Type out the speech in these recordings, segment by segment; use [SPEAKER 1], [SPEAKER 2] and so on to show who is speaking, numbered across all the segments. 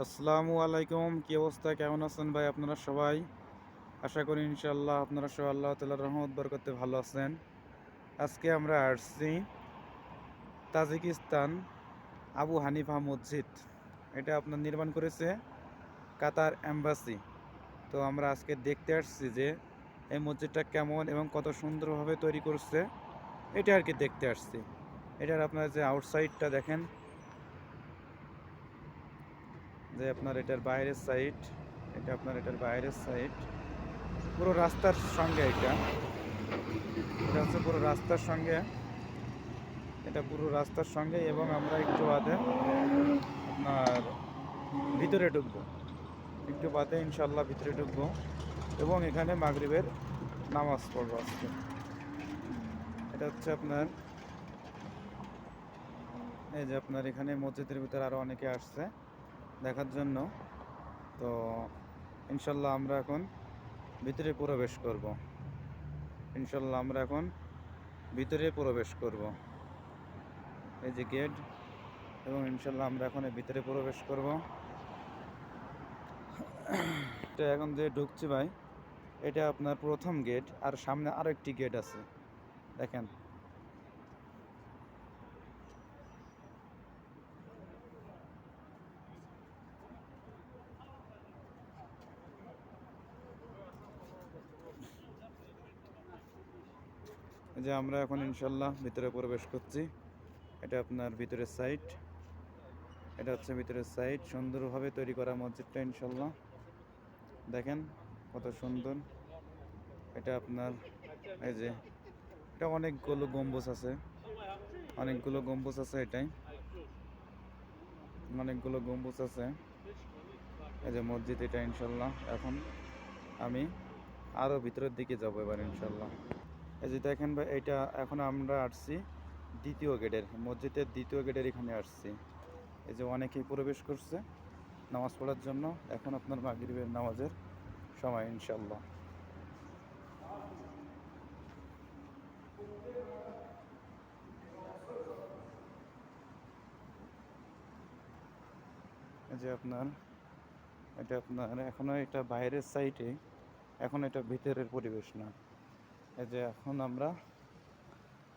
[SPEAKER 1] আসসালামু আলাইকুম, কি অবস্থা, কেমন আছেন ভাই আপনারা সবাই? আশা করি ইনশাআল্লাহ আপনারা সবাই আল্লাহ তাআলার রহমত বরকতে ভালো আছেন। আজকে আমরা আসছি তাজিকিস্তান আবু হানিফা মসজিদ। এটা আপনার নির্মাণ করেছে কাতার এম্বাসি। তো আমরা আজকে দেখতে আসছি যে এই মসজিদটা কেমন এবং কত সুন্দরভাবে তৈরি করছে, এটা আর কি দেখতে আসছি। এটার আপনার যে আউটসাইডটা দেখেন, যে আপনার এটার বাইরের সাইড, এটা আপনার এটার বাইরের সাইড পুরো রাস্তার সঙ্গে। এটা হচ্ছে পুরো রাস্তার সঙ্গে, এটা পুরো রাস্তার সঙ্গে। এবং আমরা একটু বাদে আপনার ভিতরে ঢুকবো, একটু বাদে ইনশাল্লাহ ভিতরে ঢুকবো এবং এখানে মাগরিবের নামাজ পড়বো আজকে। এটা হচ্ছে আপনার এই যে আপনার এখানে মসজিদের ভিতরে আরও অনেকে আসছে দেখার জন্য। তো ইনশাল্লাহ আমরা এখন ভিতরে প্রবেশ করব, ইনশাল্লাহ আমরা এখন ভিতরে প্রবেশ করব। এই যে গেট, এবং ইনশাল্লাহ আমরা এখন ভিতরে প্রবেশ করব। এটা এখন যে ঢুকছি ভাই, এটা আপনার প্রথম গেট, আর সামনে আরো একটি গেট আছে দেখেন। এই যে আমরা এখন ইনশাল্লাহ ভিতরে প্রবেশ করছি। এটা আপনার ভিতরের সাইড, এটা হচ্ছে ভিতরের সাইড। সুন্দরভাবে তৈরি করা মসজিদটা ইনশাল্লাহ দেখেন কত সুন্দর। এটা আপনার এই যে এটা অনেকগুলো গম্বুজ আছে, অনেকগুলো গম্বুজ আছে, এটাই অনেকগুলো গম্বুজ আছে। এই যে মসজিদ এটা ইনশাল্লাহ। এখন আমি আরও ভিতরের দিকে যাব এবার ইনশাল্লাহ। এই যে দেখেন ভাই, এটা এখন আমরা আসছি দ্বিতীয় গেটের, মসজিদের দ্বিতীয় গেটের এখানে আসছি। এই যে অনেকেই প্রবেশ করছে নামাজ পড়ার জন্য। এখন আপনার মাগরিবের নামাজের সময় ইনশাল্লাহ। এই যে আপনার এটা আপনার এখনো এটা বাইরের সাইডে, এখন এটা ভিতরের পরিবেশ না। এই যে এখন আমরা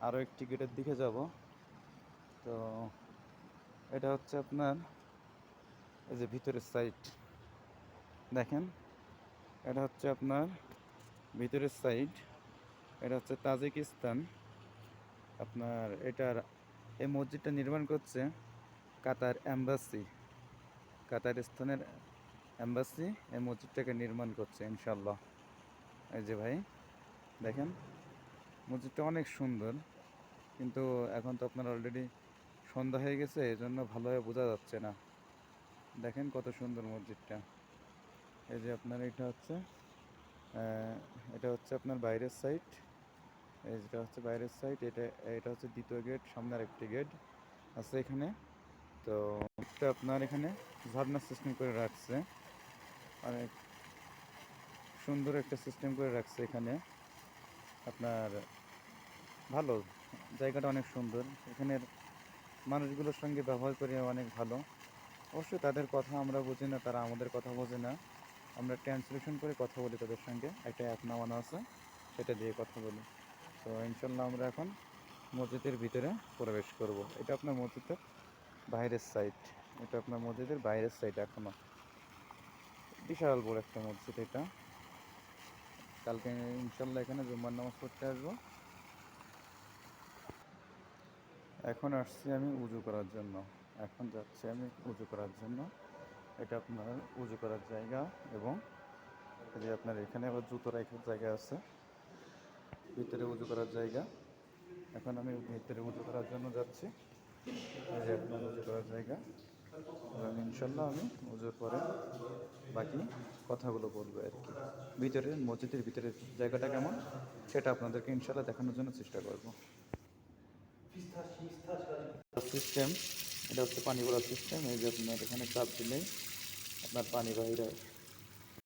[SPEAKER 1] আরও একটি গেটের দিকে যাব। তো এটা হচ্ছে আপনার এই যে ভিতরের সাইড দেখেন, এটা হচ্ছে আপনার ভিতরের সাইড। এটা হচ্ছে তাজিকিস্তান আপনার। এটার এই মসজিদটা নির্মাণ করছে কাতার এম্বাসি, কাতারিস্তানের এম্বাসি এই মসজিদটাকে নির্মাণ করছে ইনশাল্লাহ। এই যে ভাই দেখেন মসজিদটা অনেক সুন্দর, কিন্তু এখন তো আপনার অলরেডি সন্ধ্যা হয়ে গেছে, এই জন্য ভালোভাবে বোঝা যাচ্ছে না। দেখেন কত সুন্দর মসজিদটা। এই যে আপনার এটা হচ্ছে আপনার বাইরের সাইড, এটা হচ্ছে বাইরের সাইড। এটা হচ্ছে দ্বিতীয় গেট, সামনে আরেকটি গেট আছে এখানে। তো এটা আপনার এখানে ঝর্ণার সিস্টেম করে রাখছে, অনেক সুন্দর একটা সিস্টেম করে রাখছে এখানে আপনার। ভালো জায়গাটা, অনেক সুন্দর। এখানের মানুষগুলোর সঙ্গে ব্যবহার করে অনেক ভালো। অবশ্যই তাদের কথা আমরা বুঝি না, তারা আমাদের কথা বোঝে না। আমরা ট্রান্সলেশন করে কথা বলি তাদের সঙ্গে, একটা অ্যাপ নামানো আছে, সেটা দিয়ে কথা বলি। তো ইনশাল্লাহ আমরা এখন মসজিদের ভিতরে প্রবেশ করব। এটা আপনার মসজিদের বাইরের সাইড, এটা আপনার মসজিদের বাইরের সাইড। এখনও বিশাল বড় একটা মসজিদ এটা। কালকে ইনশাল্লাহ এখানে জুম্মার নামাজ পড়তে আসবো। এখন আসছি আমি উজু করার জন্য, এখন যাচ্ছি আমি উজু করার জন্য। এটা আপনার উজু করার জায়গা, এবং যে আপনার এখানে আবার জুতো রাখার জায়গা আছে, ভিতরে উজু করার জায়গা। এখন আমি ভিতরে উজু করার জন্য যাচ্ছি। এই যে আপনার উজু করার জায়গা, এবং ইনশাল্লাহ আমি উজুর পরে বাকি কথাগুলো বলবো আর কি। ভিতরে মসজিদের ভিতরের জায়গাটা কেমন সেটা আপনাদেরকে ইনশাল্লাহ দেখানোর জন্য চেষ্টা করব। সিস্টেম, এটা হচ্ছে পানি ভরার সিস্টেম। এই যে আপনার এখানে চাপ দিলেই আপনার পানি বাইরে